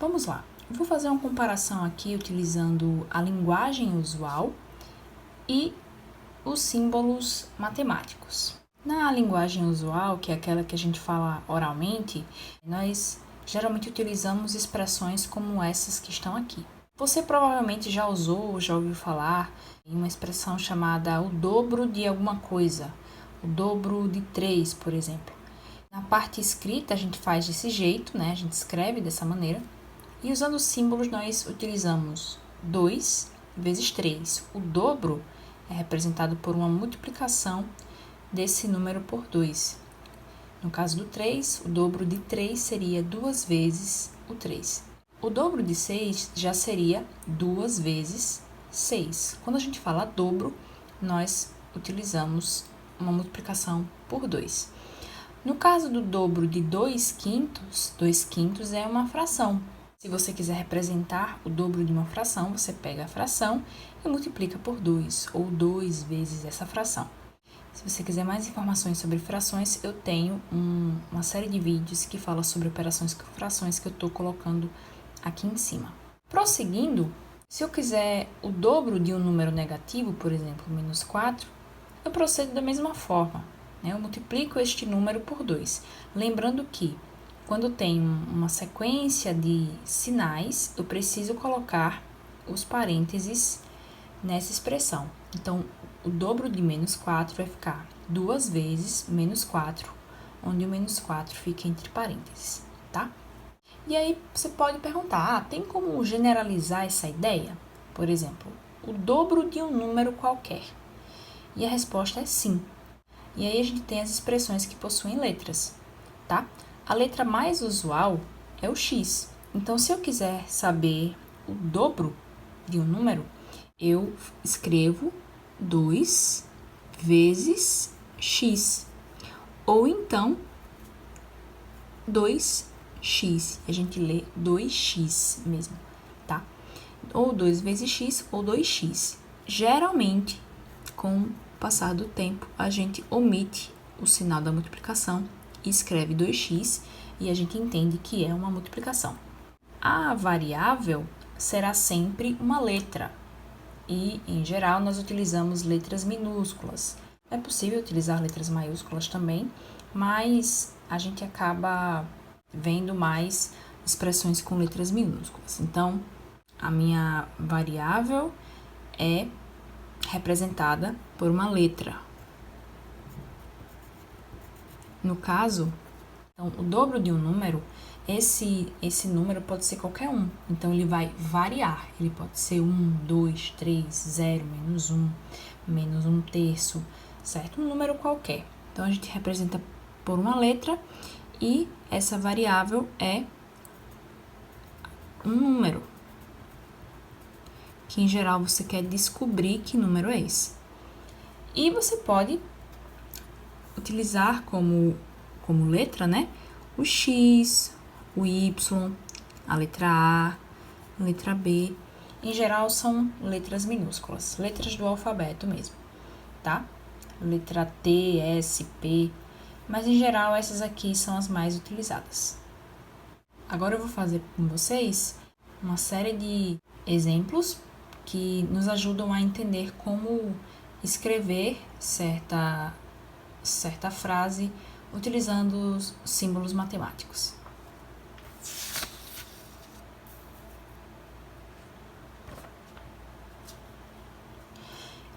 Vamos lá. Eu vou fazer uma comparação aqui utilizando a linguagem usual e os símbolos matemáticos. Na linguagem usual, que é aquela que a gente fala oralmente, nós geralmente utilizamos expressões como essas que estão aqui. Você provavelmente já usou, já ouviu falar em uma expressão chamada o dobro de alguma coisa, o dobro de 3, por exemplo. Na parte escrita a gente faz desse jeito, né? A gente escreve dessa maneira. E usando os símbolos nós utilizamos 2 vezes 3. O dobro é representado por uma multiplicação desse número por 2. No caso do 3, o dobro de 3 seria 2 vezes o 3. O dobro de 6 já seria 2 vezes 6. Quando a gente fala dobro, nós utilizamos uma multiplicação por 2. No caso do dobro de 2 quintos é uma fração. Se você quiser representar o dobro de uma fração, você pega a fração e multiplica por 2, ou 2 vezes essa fração. Se você quiser mais informações sobre frações, eu tenho uma série de vídeos que fala sobre operações com frações que eu estou colocando aqui em cima. Prosseguindo, se eu quiser o dobro de um número negativo, por exemplo, menos 4, eu procedo da mesma forma. Eu multiplico este número por 2. Lembrando que, quando eu tenho uma sequência de sinais, eu preciso colocar os parênteses nessa expressão. Então, o dobro de menos 4 vai ficar 2 vezes menos 4, onde o menos 4 fica entre parênteses, tá? E aí, você pode perguntar, tem como generalizar essa ideia? Por exemplo, o dobro de um número qualquer. E a resposta é sim. E aí a gente tem as expressões que possuem letras, tá? A letra mais usual é o X. Então, se eu quiser saber o dobro de um número, eu escrevo 2 vezes X. Ou então, 2x. A gente lê 2x mesmo, tá? Ou 2 vezes X ou 2x. Geralmente, com o passar do tempo, a gente omite o sinal da multiplicação e escreve 2x e a gente entende que é uma multiplicação. A variável será sempre uma letra e, em geral, nós utilizamos letras minúsculas. É possível utilizar letras maiúsculas também, mas a gente acaba vendo mais expressões com letras minúsculas. Então, a minha variável é representada por uma letra. No caso, então, o dobro de um número, esse número pode ser qualquer um. Então, ele vai variar. Ele pode ser 1, 2, 3, 0, menos 1 terço, certo? Um número qualquer. Então, a gente representa por uma letra e essa variável é um número, que em geral você quer descobrir que número é esse. E você pode utilizar como letra, né? O X, o Y, a letra A, a letra B. Em geral, são letras minúsculas, letras do alfabeto mesmo, tá? Letra T, S, P. Mas, em geral, essas aqui são as mais utilizadas. Agora eu vou fazer com vocês uma série de exemplos que nos ajudam a entender como escrever certa frase utilizando os símbolos matemáticos.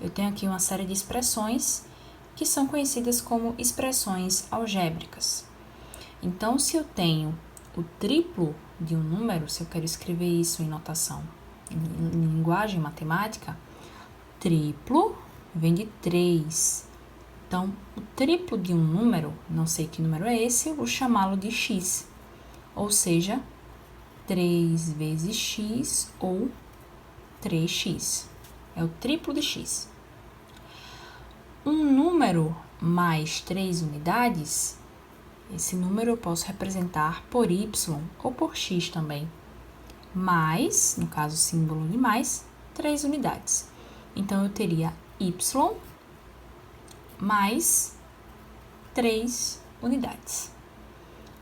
Eu tenho aqui uma série de expressões que são conhecidas como expressões algébricas. Então, se eu tenho o triplo de um número, se eu quero escrever isso em notação, em linguagem matemática, triplo vem de 3. Então, o triplo de um número, não sei que número é esse, eu vou chamá-lo de x. Ou seja, 3 vezes x ou 3x. É o triplo de x. Um número mais 3 unidades, esse número eu posso representar por y ou por x também. Mais, no caso, símbolo de mais, 3 unidades. Então, eu teria y mais 3 unidades.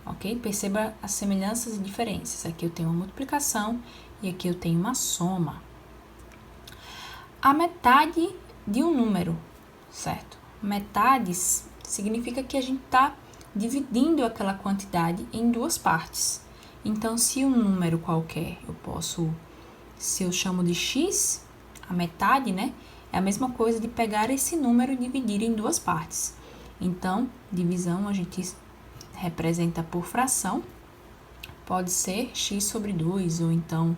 ok? Perceba as semelhanças e diferenças. Aqui eu tenho uma multiplicação e aqui eu tenho uma soma. A metade de um número, certo? Metades significa que a gente está dividindo aquela quantidade em duas partes. Então, se um número qualquer, se eu chamo de x, a metade, né? É a mesma coisa de pegar esse número e dividir em duas partes. Então, divisão a gente representa por fração. Pode ser x sobre 2 ou então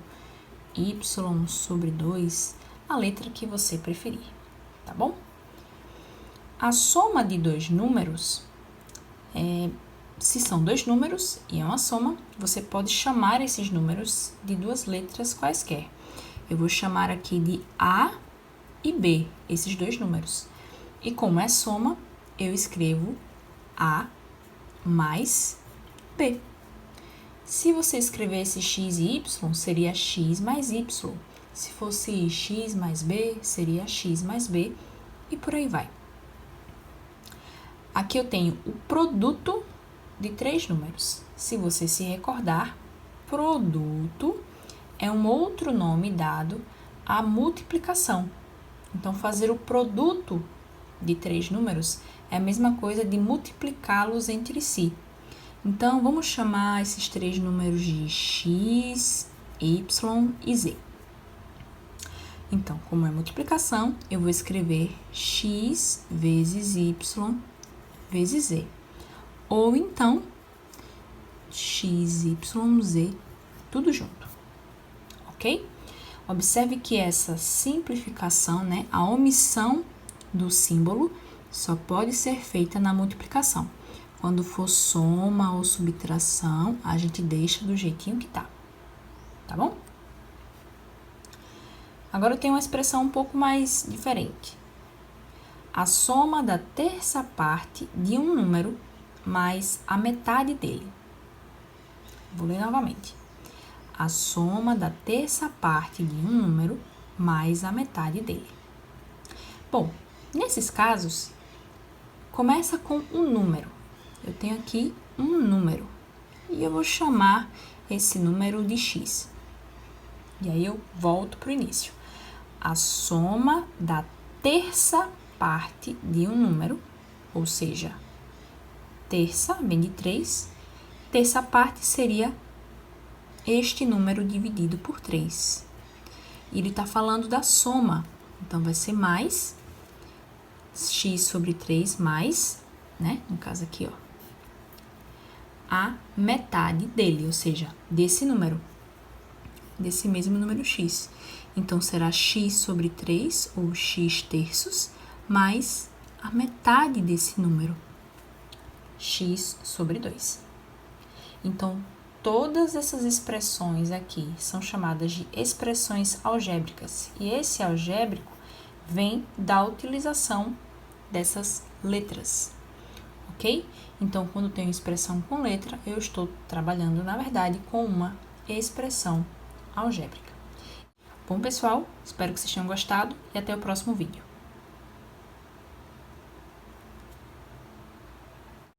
y sobre 2, a letra que você preferir, tá bom? A soma de dois números, se são dois números e é uma soma, você pode chamar esses números de duas letras quaisquer. Eu vou chamar aqui de A e B, esses dois números. E como é soma, eu escrevo A mais B. Se você escrevesse x e y, seria x mais y. Se fosse x mais b, seria x mais b, e por aí vai. Aqui eu tenho o produto de três números. Se você se recordar, produto é um outro nome dado à multiplicação. Então, fazer o produto de três números é a mesma coisa de multiplicá-los entre si. Então, vamos chamar esses três números de x, y e z. Então, como é multiplicação, eu vou escrever x vezes y vezes z. Ou então, x, y, z, tudo junto, ok? Observe que essa simplificação, né, a omissão do símbolo, só pode ser feita na multiplicação. Quando for soma ou subtração, a gente deixa do jeitinho que tá bom? Agora eu tenho uma expressão um pouco mais diferente. A soma da terça parte de um número mais a metade dele. Vou ler novamente. A soma da terça parte de um número mais a metade dele. Bom, nesses casos, começa com um número. Eu tenho aqui um número e eu vou chamar esse número de x. E aí eu volto para o início. A soma da terça parte de um número, ou seja, terça vem de 3, terça parte seria este número dividido por 3. Ele está falando da soma, então vai ser mais x sobre 3 mais, né, no caso aqui, ó, a metade dele, ou seja, desse número, desse mesmo número x. Então, será x sobre 3, ou x terços, mais a metade desse número, x sobre 2. Então, todas essas expressões aqui são chamadas de expressões algébricas. E esse algébrico vem da utilização dessas letras, ok? Então, quando tenho expressão com letra, eu estou trabalhando, na verdade, com uma expressão algébrica. Bom, pessoal, espero que vocês tenham gostado e até o próximo vídeo.